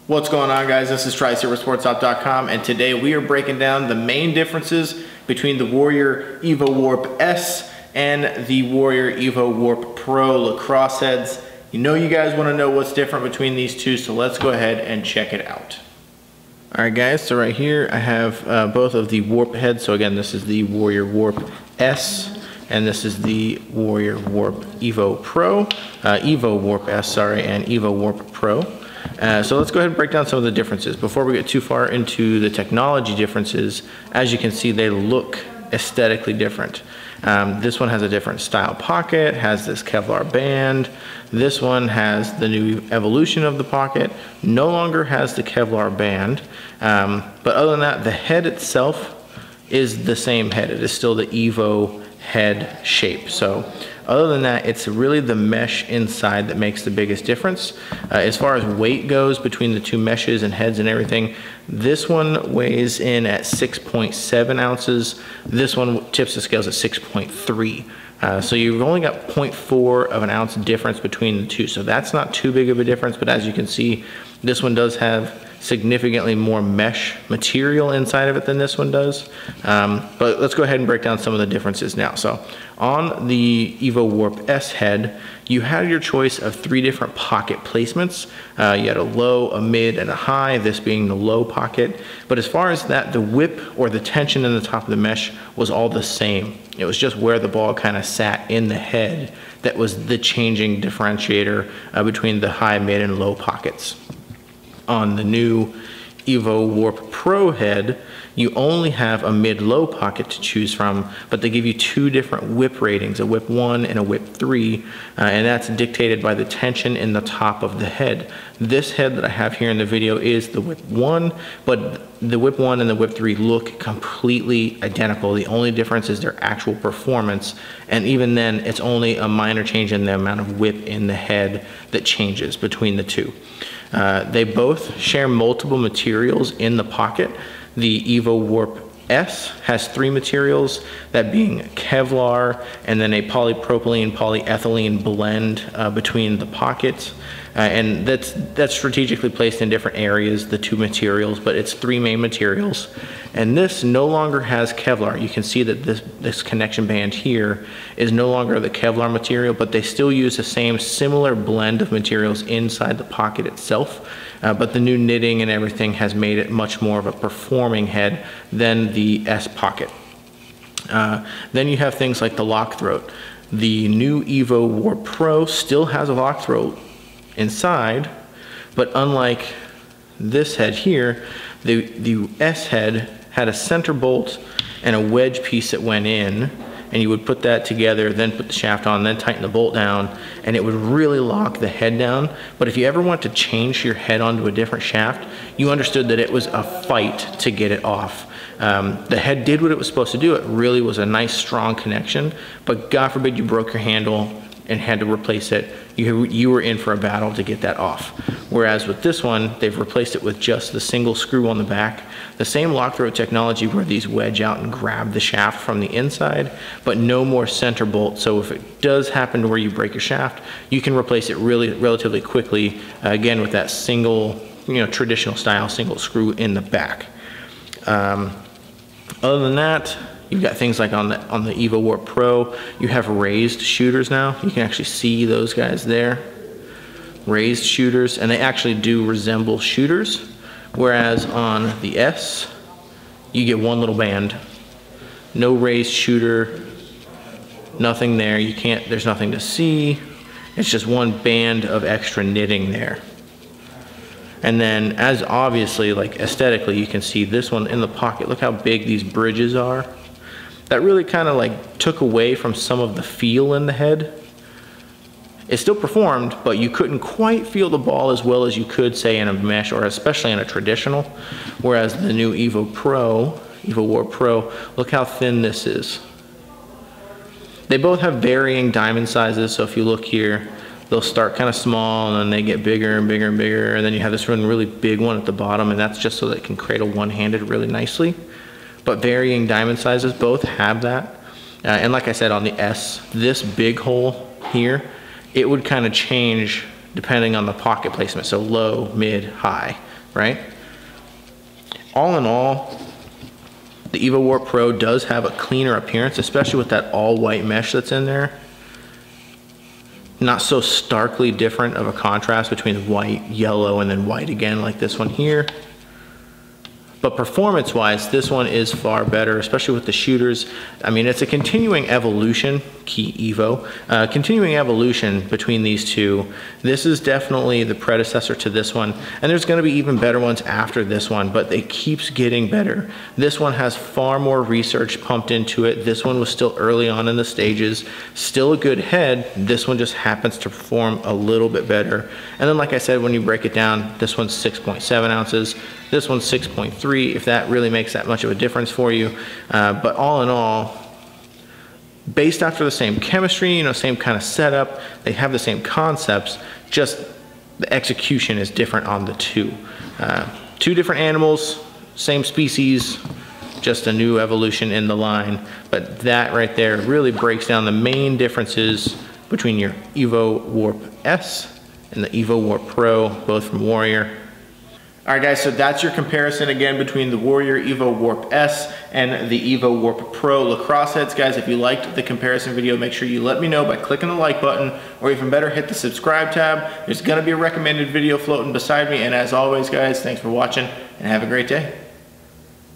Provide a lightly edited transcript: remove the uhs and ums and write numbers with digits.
What's going on, guys? This is Trice here with SportStop.com, and today we are breaking down the main differences between the Warrior EVO WARP S and the Warrior EVO WARP Pro lacrosse heads. You know you guys want to know what's different between these two, so let's go ahead and check it out. Alright guys, so right here I have both of the WARP heads. So again, this is the Warrior WARP S and this is the Warrior WARP EVO Pro, EVO WARP S, sorry, and EVO WARP Pro. So let's go ahead and break down some of the differences. Before we get too far into the technology differences, as you can see, they look aesthetically different. This one has a different style pocket, has this Kevlar band. This one has the new evolution of the pocket, no longer has the Kevlar band. But other than that, the head itself is the same head. It is still the EVO head shape. So other than that, it's really the mesh inside that makes the biggest difference. As far as weight goes between the two meshes and heads and everything, this one weighs in at 6.7 ounces. This one tips the scales at 6.3. So you've only got 0.4 of an ounce difference between the two. So that's not too big of a difference, but as you can see, this one does have significantly more mesh material inside of it than this one does. But let's go ahead and break down some of the differences now. So on the EVO WARP S head, you had your choice of 3 different pocket placements. You had a low, a mid, and a high, this being the low pocket. But as far as that, the whip or the tension in the top of the mesh was all the same. It was just where the ball kind of sat in the head that was the changing differentiator between the high, mid, and low pockets. On the new EVO WARP Pro head, you only have a mid-low pocket to choose from, but they give you 2 different whip ratings, a whip 1 and a whip 3, and that's dictated by the tension in the top of the head. This head that I have here in the video is the whip 1, but the whip 1 and the whip 3 look completely identical. The only difference is their actual performance, and even then, it's only a minor change in the amount of whip in the head that changes between the two. They both share multiple materials in the pocket. The EVO WARP S has 3 materials, that being Kevlar and then a polypropylene polyethylene blend between the pockets. And that's strategically placed in different areas, the 2 materials, but it's 3 main materials. And this no longer has Kevlar. You can see that this connection band here is no longer the Kevlar material, but they still use the same similar blend of materials inside the pocket itself. But the new knitting and everything has made it much more of a performing head than the S pocket. Then you have things like the lock throat. The new EVO WARP Pro still has a lock throat inside, but unlike this head here, the S head had a center bolt and a wedge piece that went in, and you would put that together, then put the shaft on, then tighten the bolt down, and it would really lock the head down. But if you ever want to change your head onto a different shaft, you understood that it was a fight to get it off. The head did what it was supposed to do. It really was a nice, strong connection, but God forbid you broke your handle and had to replace it, you were in for a battle to get that off. Whereas with this one, they've replaced it with just the single screw on the back. The same lock throat technology where these wedge out and grab the shaft from the inside, but no more center bolt. So if it does happen to where you break your shaft, you can replace it relatively quickly, again with that single, traditional style single screw in the back. Other than that, you've got things like on the EVO WARP Pro, you have raised shooters now. You can actually see those guys there. Raised shooters, and they actually do resemble shooters. Whereas on the S, you get one little band. No raised shooter, nothing there. There's nothing to see. It's just one band of extra knitting there. And then as obviously, like aesthetically, you can see this one in the pocket. Look how big these bridges are. That really kind of like took away from some of the feel in the head. It still performed, but you couldn't quite feel the ball as well as you could say in a mesh or especially in a traditional. Whereas the new EVO WARP Pro, look how thin this is. They both have varying diamond sizes, so if you look here, they'll start kind of small and then they get bigger and bigger and bigger, and then you have this one really big one at the bottom, and that's just so that it can cradle one-handed really nicely. But varying diamond sizes, both have that. And like I said, on the S, this big hole here, it would kind of change depending on the pocket placement, so low, mid, high. right? All in all, the EVO WARP Pro does have a cleaner appearance, especially with that all white mesh that's in there. Not so starkly different of a contrast between white, yellow, and then white again like this one here. But performance-wise, this one is far better, especially with the shooters. I mean, it's a continuing evolution, key Evo, continuing evolution between these two. This is definitely the predecessor to this one, and there's gonna be even better ones after this one, but it keeps getting better. This one has far more research pumped into it. This one was still early on in the stages, still a good head. This one just happens to perform a little bit better. And then, like I said, when you break it down, this one's 6.7 ounces. This one's 6.3, if that really makes that much of a difference for you. But all in all, based after the same chemistry, you know, same kind of setup, they have the same concepts, just the execution is different on the two. Two different animals, same species, just a new evolution in the line. But that right there really breaks down the main differences between your EVO WARP S and the EVO WARP Pro, both from Warrior. All right, guys, so that's your comparison again between the Warrior EVO WARP S and the EVO WARP Pro lacrosse heads. Guys, if you liked the comparison video, make sure you let me know by clicking the like button, or even better, hit the subscribe tab. There's gonna be a recommended video floating beside me, and as always, guys, thanks for watching, and have a great day.